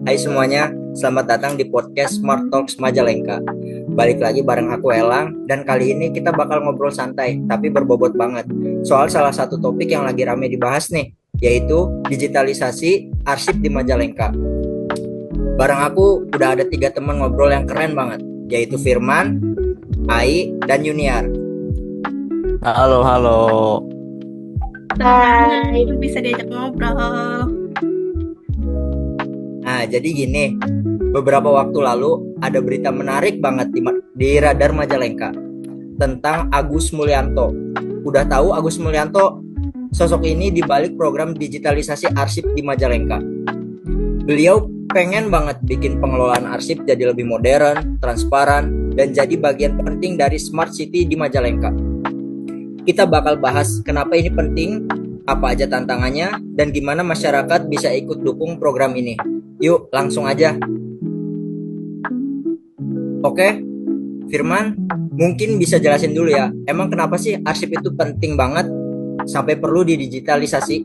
Hai semuanya, selamat datang di podcast Smart Talks Majalengka. Balik lagi bareng aku Elang, dan kali ini kita bakal ngobrol santai, tapi berbobot banget. Soal salah satu topik yang lagi rame dibahas nih, yaitu digitalisasi arsip di Majalengka. Bareng aku udah ada 3 teman ngobrol yang keren banget, yaitu Firman, Ai, dan Yuniar. Halo, halo. Hai, bisa diajak ngobrol. Nah, jadi gini, beberapa waktu lalu ada berita menarik banget di Radar Majalengka tentang Agus Mulyanto. Udah tahu Agus Mulyanto? Sosok ini dibalik program digitalisasi arsip di Majalengka. Beliau pengen banget bikin pengelolaan arsip jadi lebih modern, transparan, dan jadi bagian penting dari Smart City di Majalengka. Kita bakal bahas kenapa ini penting, apa aja tantangannya, dan gimana masyarakat bisa ikut dukung program ini. Yuk, langsung aja. Oke, Firman, mungkin bisa jelasin dulu ya, emang kenapa sih arsip itu penting banget sampai perlu didigitalisasi?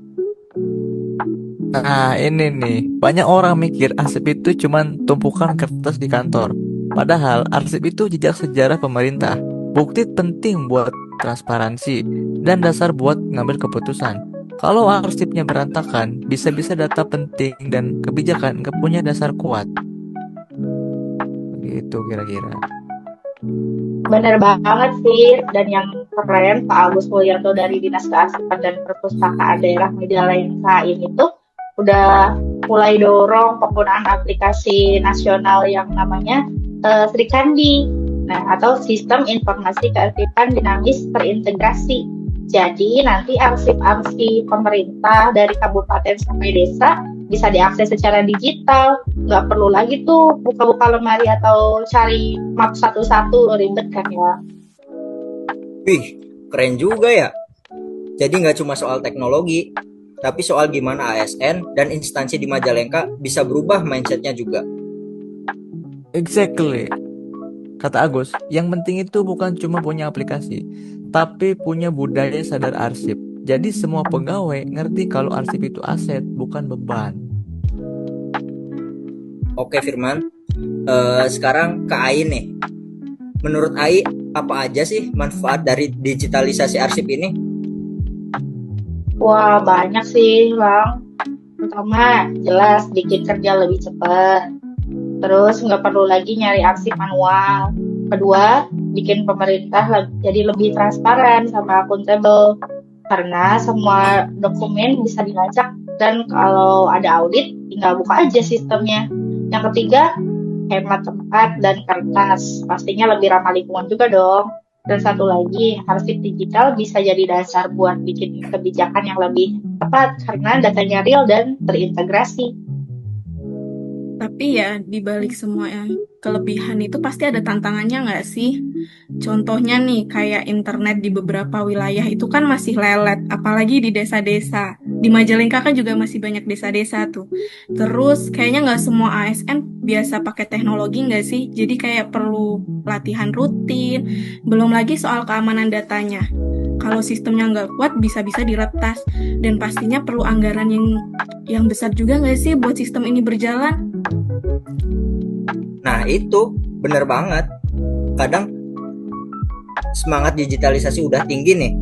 Nah, ini nih, banyak orang mikir arsip itu cuman tumpukan kertas di kantor. Padahal arsip itu jejak sejarah pemerintah, bukti penting buat transparansi, dan dasar buat ngambil keputusan. Kalau arsipnya berantakan, bisa-bisa data penting dan kebijakan nggak punya dasar kuat. Gitu kira-kira. Bener banget sih, dan yang keren Pak Agus Mulyanto dari Dinas Kearsipan dan Perpustakaan Daerah Majalengka ini tuh udah mulai dorong penggunaan aplikasi nasional yang namanya Srikandi, nah atau Sistem Informasi Kearsipan Dinamis Terintegrasi. Jadi nanti arsip-arsip pemerintah dari kabupaten sampai desa bisa diakses secara digital, nggak perlu lagi tuh buka-buka lemari atau cari map satu-satu, ribet kan ya. Wih, keren juga ya. Jadi nggak cuma soal teknologi, tapi soal gimana ASN dan instansi di Majalengka bisa berubah mindsetnya juga. Exactly. Kata Agus, yang penting itu bukan cuma punya aplikasi, tapi punya budaya sadar arsip. Jadi semua pegawai ngerti kalau arsip itu aset, bukan beban. Oke Firman, sekarang ke Ai nih. Menurut Ai, apa aja sih manfaat dari digitalisasi arsip ini? Wah, banyak sih, Bang. Pertama, jelas bikin kerja lebih cepat. Terus nggak perlu lagi nyari arsip manual. Kedua, bikin pemerintah jadi lebih transparan sama akuntabel. Karena semua dokumen bisa dilacak dan kalau ada audit, tinggal buka aja sistemnya. Yang ketiga, hemat tempat dan kertas. Pastinya lebih ramah lingkungan juga dong. Dan satu lagi, arsip digital bisa jadi dasar buat bikin kebijakan yang lebih tepat karena datanya real dan terintegrasi. Tapi ya di balik semua kelebihan itu pasti ada tantangannya nggak sih? Contohnya nih kayak internet di beberapa wilayah itu kan masih lelet, apalagi di desa-desa. Di Majalengka kan juga masih banyak desa-desa tuh. Terus kayaknya nggak semua ASN biasa pakai teknologi nggak sih? Jadi kayak perlu latihan rutin. Belum lagi soal keamanan datanya. Kalau sistemnya nggak kuat bisa-bisa diretas. Dan pastinya perlu anggaran yang besar juga nggak sih buat sistem ini berjalan? Nah itu bener banget. Kadang semangat digitalisasi udah tinggi nih,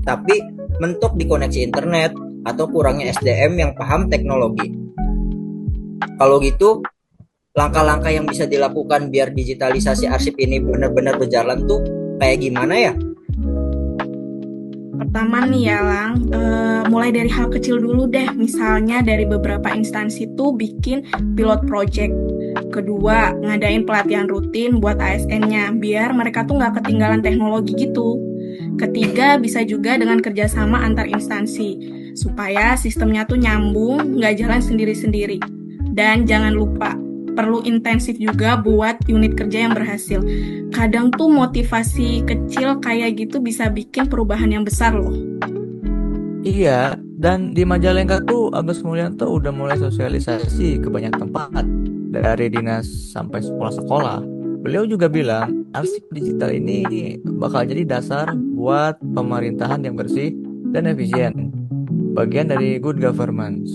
tapi mentok di koneksi internet atau kurangnya SDM yang paham teknologi. Kalau gitu, langkah-langkah yang bisa dilakukan biar digitalisasi arsip ini benar-benar berjalan tuh kayak gimana ya? Pertama nih ya Lang, mulai dari hal kecil dulu deh. Misalnya dari beberapa instansi tuh bikin pilot project. Kedua, ngadain pelatihan rutin buat ASN-nya biar mereka tuh nggak ketinggalan teknologi gitu. Ketiga, bisa juga dengan kerjasama antar instansi supaya sistemnya tuh nyambung, nggak jalan sendiri-sendiri. Dan jangan lupa, perlu intensif juga buat unit kerja yang berhasil. Kadang tuh motivasi kecil kayak gitu bisa bikin perubahan yang besar loh. Iya, dan di Majalengka tuh Agus Mulyanto udah mulai sosialisasi ke banyak tempat, dari dinas sampai sekolah-sekolah. Beliau juga bilang arsip digital ini bakal jadi dasar buat pemerintahan yang bersih dan efisien, bagian dari good governance.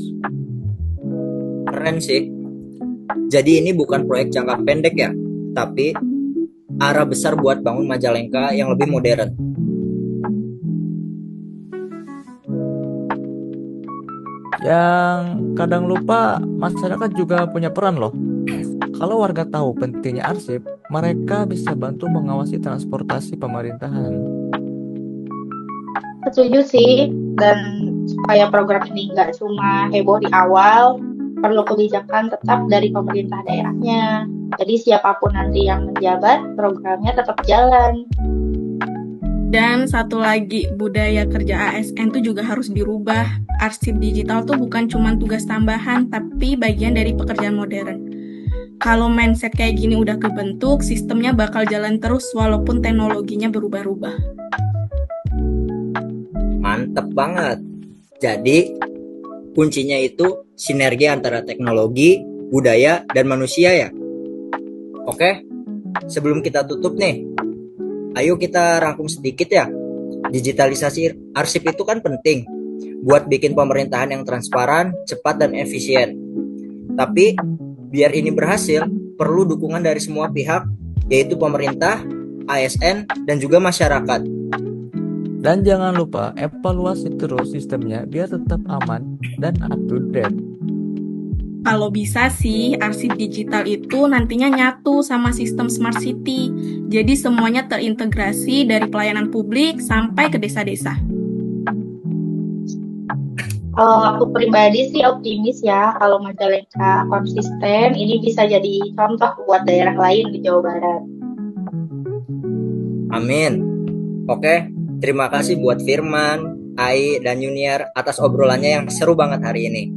Keren sih. Jadi ini bukan proyek jangka pendek ya, tapi arah besar buat bangun Majalengka yang lebih modern. Yang kadang lupa, masyarakat juga punya peran loh. Kalau warga tahu pentingnya arsip, mereka bisa bantu mengawasi transportasi pemerintahan. Setuju sih, dan supaya program ini nggak cuma heboh di awal, perlu kebijakan tetap dari pemerintah daerahnya. Jadi siapapun nanti yang menjabat, programnya tetap jalan. Dan satu lagi, budaya kerja ASN tuh juga harus dirubah. Arsip digital tuh bukan cuma tugas tambahan, tapi bagian dari pekerjaan modern. Kalau mindset kayak gini udah kebentuk, sistemnya bakal jalan terus walaupun teknologinya berubah-ubah. Mantep banget. Jadi kuncinya itu sinergi antara teknologi, budaya, dan manusia ya. Oke, sebelum kita tutup nih, ayo kita rangkum sedikit ya. Digitalisasi arsip itu kan penting buat bikin pemerintahan yang transparan, cepat, dan efisien. Tapi biar ini berhasil, perlu dukungan dari semua pihak, yaitu pemerintah, ASN, dan juga masyarakat. Dan jangan lupa evaluasi terus sistemnya biar tetap aman dan up to date. Kalau bisa sih, arsip digital itu nantinya nyatu sama sistem smart city. Jadi semuanya terintegrasi dari pelayanan publik sampai ke desa-desa. Kalau aku pribadi sih optimis ya, kalau Majalengka konsisten, ini bisa jadi contoh buat daerah lain di Jawa Barat. Amin. Oke, terima kasih buat Firman, Ai, dan Junior atas obrolannya yang seru banget hari ini.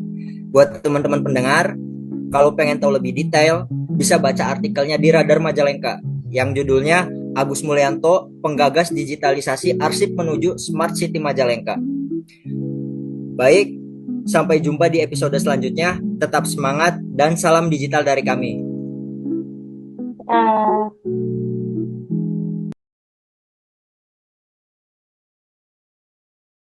Buat teman-teman pendengar, kalau pengen tahu lebih detail, bisa baca artikelnya di Radar Majalengka yang judulnya Agus Mulyanto, Penggagas Digitalisasi Arsip Menuju Smart City Majalengka. Baik, sampai jumpa di episode selanjutnya. Tetap semangat dan salam digital dari kami.